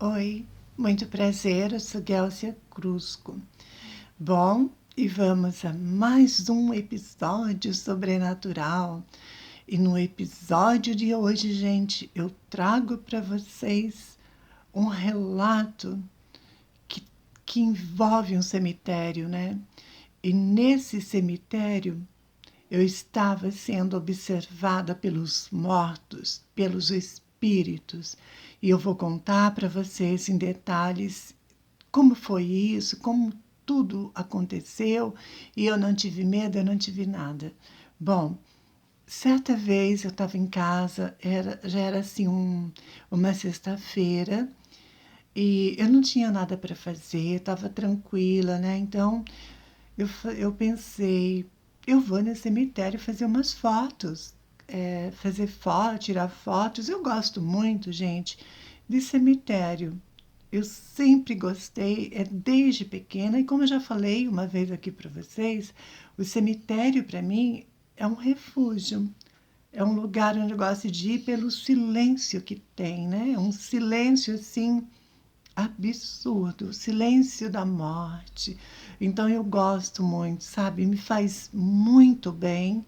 Oi, muito prazer, eu sou Gelsia Crusco. Bom, e vamos a mais um episódio sobrenatural. E no episódio de hoje, gente, eu trago para vocês um relato que, que envolve um cemitério, né? E nesse cemitério eu estava sendo observada pelos mortos, pelos espíritos, e eu vou contar para vocês em detalhes como foi isso, como tudo aconteceu, e eu não tive medo, eu não tive nada. Bom, certa vez eu estava em casa, já era assim uma sexta-feira, e eu não tinha nada para fazer, estava tranquila, né? Então eu pensei, eu vou no cemitério fazer umas fotos, fazer foto, tirar fotos. Eu gosto muito, gente, de cemitério. Eu sempre gostei, desde pequena, e como eu já falei uma vez aqui para vocês, o cemitério para mim é um refúgio. É um lugar onde eu gosto de ir pelo silêncio que tem, né? Um silêncio assim absurdo, o silêncio da morte. Então eu gosto muito, sabe? Me faz muito bem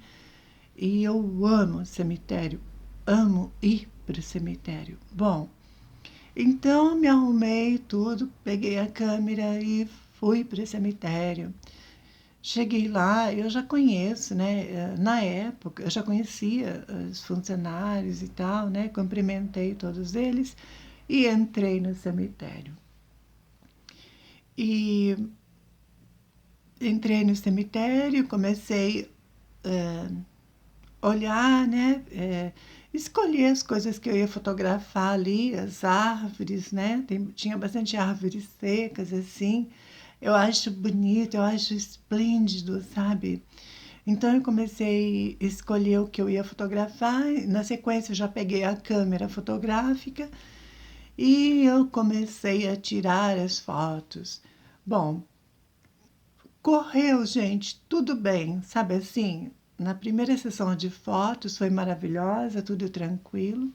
e eu amo o cemitério, amo ir para o cemitério. Bom, então me arrumei tudo, peguei a câmera e fui para o cemitério. Cheguei lá, eu já conheço, né? Na época, eu já conhecia os funcionários e tal, né? Cumprimentei todos eles e entrei no cemitério. E entrei no cemitério, comecei a olhar, né? Escolher as coisas que eu ia fotografar ali, as árvores, né? Tinha bastante árvores secas, assim. Eu acho bonito, eu acho esplêndido, sabe? Então eu comecei a escolher o que eu ia fotografar. Na sequência, eu já peguei a câmera fotográfica e eu comecei a tirar as fotos. Bom, correu, gente, tudo bem, sabe assim? Na primeira sessão de fotos foi maravilhosa, tudo tranquilo.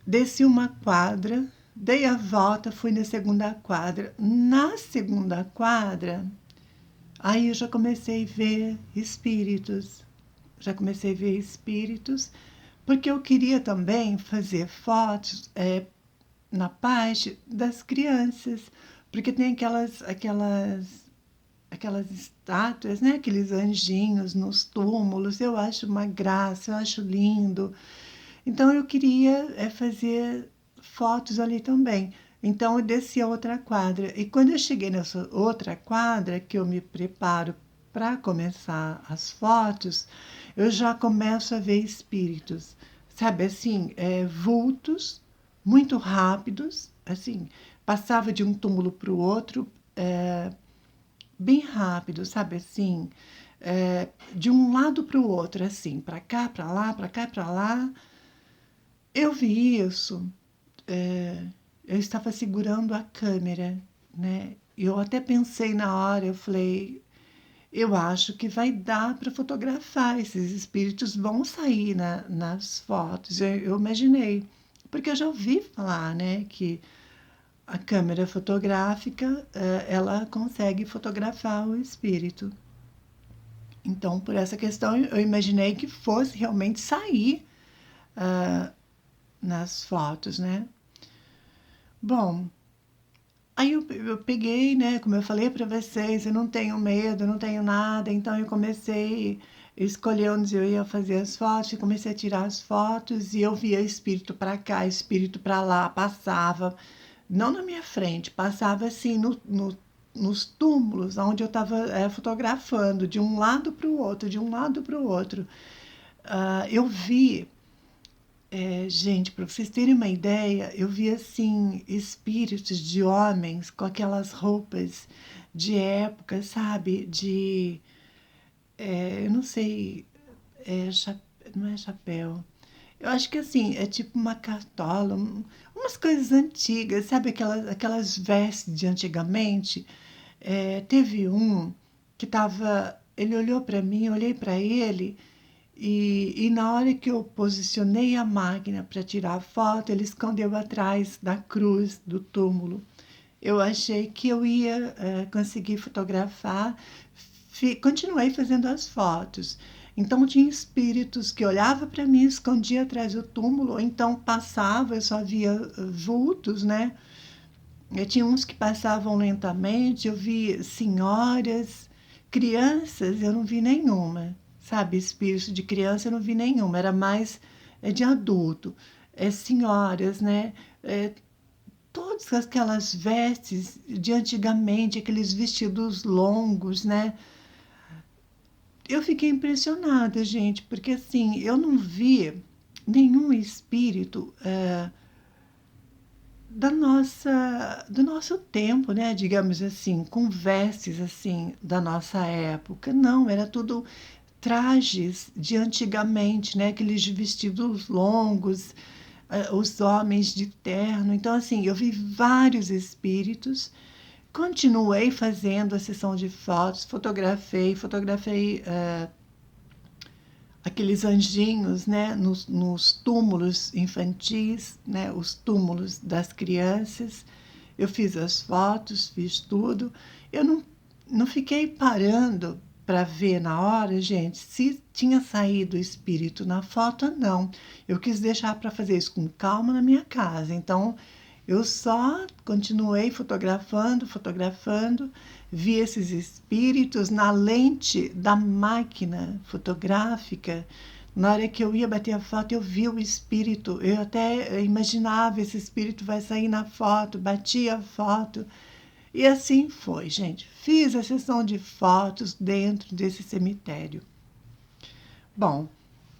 Desci uma quadra, dei a volta, fui na segunda quadra. Na segunda quadra, aí eu já comecei a ver espíritos. Já comecei a ver espíritos, porque eu queria também fazer fotos na parte das crianças, porque tem aquelas estátuas, né? Aqueles anjinhos nos túmulos. Eu acho uma graça, eu acho lindo. Então eu queria fazer fotos ali também. Então eu desci a outra quadra. E quando eu cheguei nessa outra quadra, que eu me preparo para começar as fotos, eu já começo a ver espíritos. Sabe assim, vultos muito rápidos, assim, passava de um túmulo para o outro, bem rápido, sabe assim, de um lado para o outro, assim, para cá, para lá, para cá, para lá. Eu vi isso, é, eu estava segurando a câmera, né? Eu até pensei na hora, eu falei, eu acho que vai dar para fotografar, esses espíritos vão sair nas fotos. Eu imaginei, porque eu já ouvi falar, né, que a câmera fotográfica, ela consegue fotografar o espírito. Então, por essa questão, eu imaginei que fosse realmente sair ah, nas fotos, né? Bom, aí eu peguei, né? Como eu falei para vocês, eu não tenho medo, não tenho nada. Então, eu comecei a escolher onde eu ia fazer as fotos, e comecei a tirar as fotos e eu via espírito para cá, espírito para lá, passava, não na minha frente, passava assim nos túmulos onde eu estava fotografando, de um lado para o outro, de um lado para o outro. Eu vi, gente, para vocês terem uma ideia, eu vi assim espíritos de homens com aquelas roupas de época, sabe? Eu não sei, é, cha- não é chapéu. Eu acho que assim, é tipo uma cartola, umas coisas antigas, sabe? Aquelas vestes de antigamente. Teve um que estava. Ele olhou para mim, eu olhei para ele, E na hora que eu posicionei a máquina para tirar a foto, ele escondeu atrás da cruz do túmulo. Eu achei que eu ia conseguir fotografar, continuei fazendo as fotos. Então tinha espíritos que olhavam para mim, escondia atrás do túmulo, ou então passava, eu só via vultos, né? Eu tinha uns que passavam lentamente, eu vi senhoras, crianças, eu não vi nenhuma, sabe? Espírito de criança eu não vi nenhuma, era mais de adulto. Senhoras, né? É, todas aquelas vestes de antigamente, aqueles vestidos longos, né? Eu fiquei impressionada, gente, porque assim, eu não vi nenhum espírito do nosso tempo, né? Digamos assim, com vestes assim da nossa época. Não, era tudo trajes de antigamente, né? Aqueles vestidos longos, os homens de terno. Então, assim, eu vi vários espíritos. Continuei fazendo a sessão de fotos, fotografei aqueles anjinhos, né, nos túmulos infantis, né, os túmulos das crianças. Eu fiz as fotos, fiz tudo. Eu não fiquei parando para ver na hora, gente, se tinha saído o espírito na foto ou não. Eu quis deixar para fazer isso com calma na minha casa. Então, eu só continuei fotografando, vi esses espíritos na lente da máquina fotográfica. Na hora que eu ia bater a foto, eu vi o espírito. Eu até imaginava, esse espírito vai sair na foto, batia a foto. E assim foi, gente. Fiz a sessão de fotos dentro desse cemitério. Bom,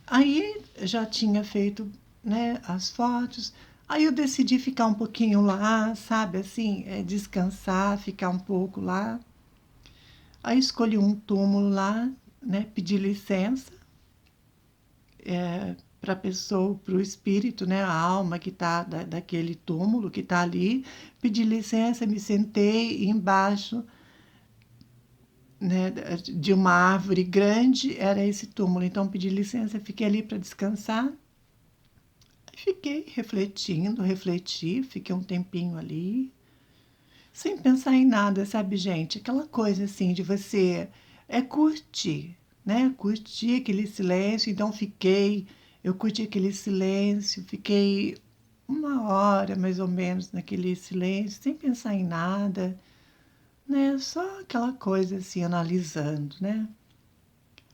aí já tinha feito, né, as fotos. Aí eu decidi ficar um pouquinho lá, sabe, assim, descansar, ficar um pouco lá. Aí escolhi um túmulo lá, né, pedi licença para a pessoa, para o espírito, né, a alma que está daquele túmulo que está ali. Pedi licença, me sentei embaixo, né, de uma árvore grande, era esse túmulo. Então pedi licença, fiquei ali para descansar. Fiquei refleti, fiquei um tempinho ali, sem pensar em nada, sabe, gente? Aquela coisa assim de você curtir, né? Curtir aquele silêncio. Então eu curti aquele silêncio, fiquei uma hora mais ou menos naquele silêncio, sem pensar em nada, né? Só aquela coisa assim, analisando, né?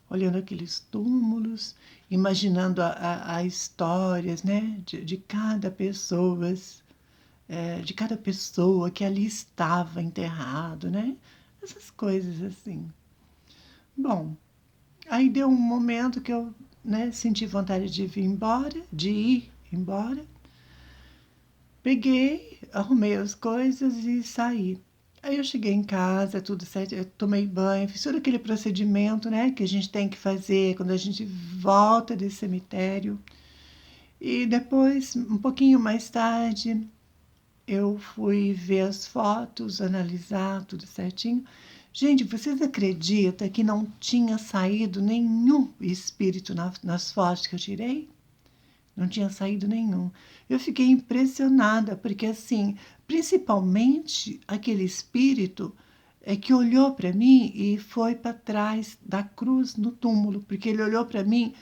Olhando aqueles túmulos, imaginando a histórias, né, de cada pessoa, de cada pessoa que ali estava enterrado, né? Essas coisas assim. Bom, aí deu um momento que eu, né, senti vontade de vir embora, de ir embora. Peguei, arrumei as coisas e saí. Aí eu cheguei em casa, tudo certo, eu tomei banho, fiz todo aquele procedimento, né, que a gente tem que fazer quando a gente volta desse cemitério. E depois, um pouquinho mais tarde, eu fui ver as fotos, analisar tudo certinho. Gente, vocês acreditam que não tinha saído nenhum espírito nas fotos que eu tirei? Não tinha saído nenhum. Eu fiquei impressionada, porque assim, principalmente aquele espírito que olhou para mim e foi para trás da cruz no túmulo, porque ele olhou para mim,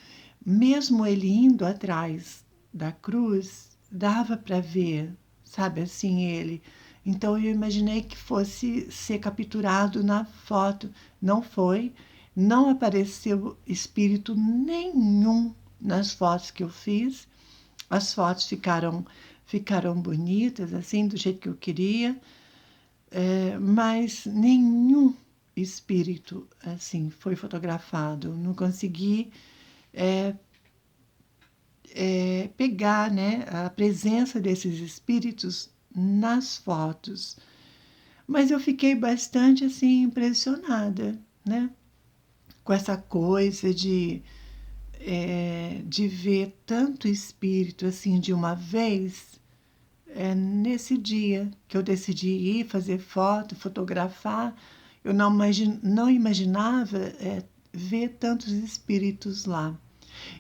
mesmo ele indo atrás da cruz, dava para ver, sabe assim, ele. Então eu imaginei que fosse ser capturado na foto. Não foi, não apareceu espírito nenhum nas fotos que eu fiz. As fotos ficaram bonitas, assim, do jeito que eu queria, mas nenhum espírito, assim, foi fotografado. Não consegui pegar, né, a presença desses espíritos nas fotos. Mas eu fiquei bastante, assim, impressionada, né, com essa coisa de ver tanto espírito assim de uma vez. Nesse dia que eu decidi ir fazer foto, fotografar, eu não imaginava ver tantos espíritos lá.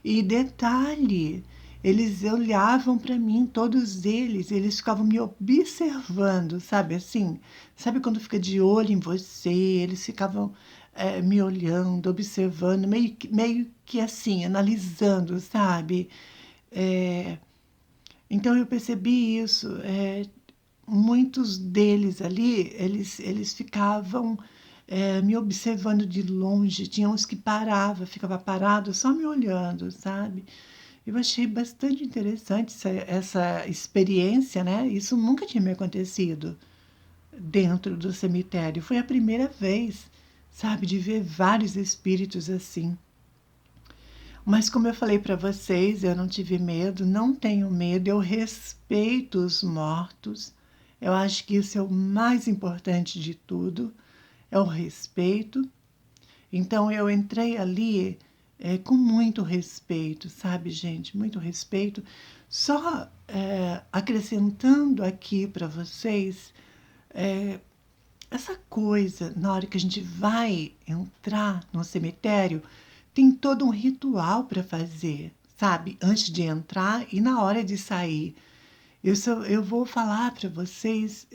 E detalhe, eles olhavam para mim, todos eles ficavam me observando, sabe assim? Sabe quando fica de olho em você? Eles ficavam me olhando, observando, meio que assim, analisando, sabe? É, então eu percebi isso. Muitos deles ali, eles ficavam me observando de longe. Tinha uns que ficava parado só me olhando, sabe? Eu achei bastante interessante essa experiência, né? Isso nunca tinha me acontecido dentro do cemitério. Foi a primeira vez, sabe, de ver vários espíritos assim. Mas como eu falei para vocês, eu não tive medo, não tenho medo, eu respeito os mortos. Eu acho que isso é o mais importante de tudo, é o respeito. Então eu entrei ali com muito respeito, sabe, gente? Muito respeito. Só acrescentando aqui para vocês, essa coisa, na hora que a gente vai entrar no cemitério, tem todo um ritual para fazer, sabe? Antes de entrar e na hora de sair. Eu vou falar para vocês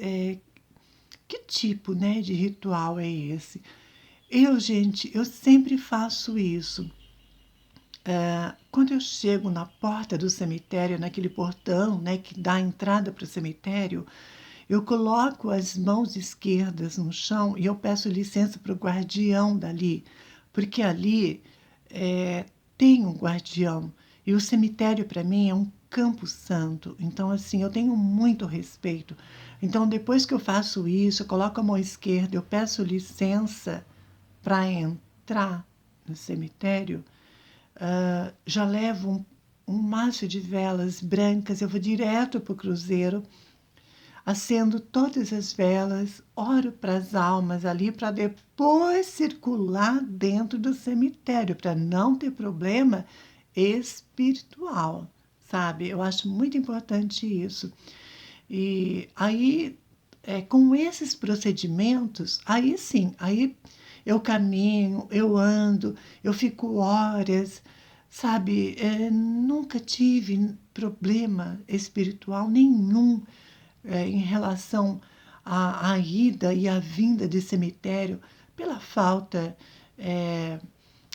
que tipo, né, de ritual é esse. Gente, eu sempre faço isso. Quando eu chego na porta do cemitério, naquele portão, né, que dá a entrada para o cemitério, eu coloco as mãos esquerdas no chão e eu peço licença para o guardião dali, porque ali é, tem um guardião e o cemitério para mim é um campo santo. Então, assim, eu tenho muito respeito. Então, depois que eu faço isso, eu coloco a mão esquerda, eu peço licença para entrar no cemitério. Já levo um maço de velas brancas, eu vou direto para o cruzeiro, acendo todas as velas, oro para as almas ali, para depois circular dentro do cemitério, para não ter problema espiritual, sabe? Eu acho muito importante isso. E aí, com esses procedimentos, aí sim, aí eu caminho, eu ando, eu fico horas, sabe? Nunca tive problema espiritual nenhum em relação à ida e à vinda de cemitério pela falta é,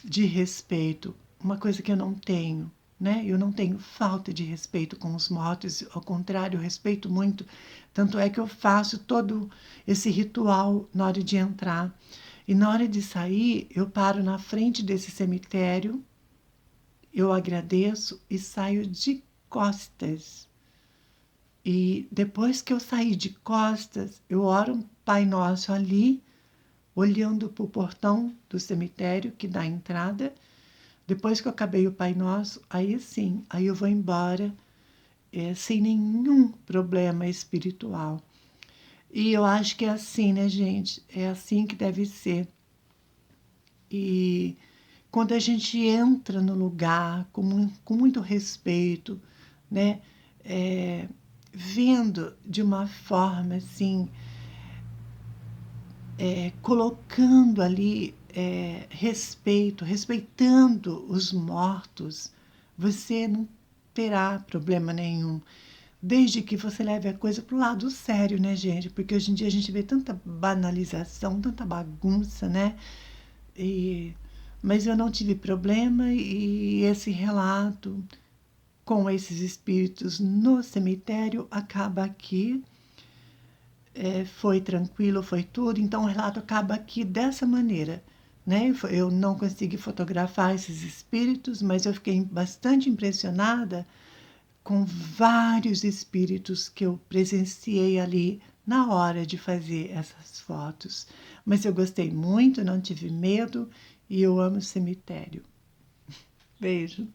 de respeito. Uma coisa que eu não tenho, né? Eu não tenho falta de respeito com os mortos, ao contrário, eu respeito muito. Tanto é que eu faço todo esse ritual na hora de entrar. E na hora de sair, eu paro na frente desse cemitério, eu agradeço e saio de costas. E depois que eu saí de costas, eu oro um Pai Nosso ali, olhando para o portão do cemitério que dá a entrada. Depois que eu acabei o Pai Nosso, aí sim, aí eu vou embora sem nenhum problema espiritual. E eu acho que é assim, né, gente? É assim que deve ser. E quando a gente entra no lugar com muito respeito, né? É, vendo de uma forma assim, colocando ali respeito, respeitando os mortos, você não terá problema nenhum. Desde que você leve a coisa para o lado sério, né, gente? Porque hoje em dia a gente vê tanta banalização, tanta bagunça, né? E, mas eu não tive problema e esse relato com esses espíritos no cemitério acaba aqui. Foi tranquilo, foi tudo. Então o relato acaba aqui dessa maneira. Né? Eu não consegui fotografar esses espíritos, mas eu fiquei bastante impressionada com vários espíritos que eu presenciei ali na hora de fazer essas fotos. Mas eu gostei muito, não tive medo e eu amo o cemitério. Beijo.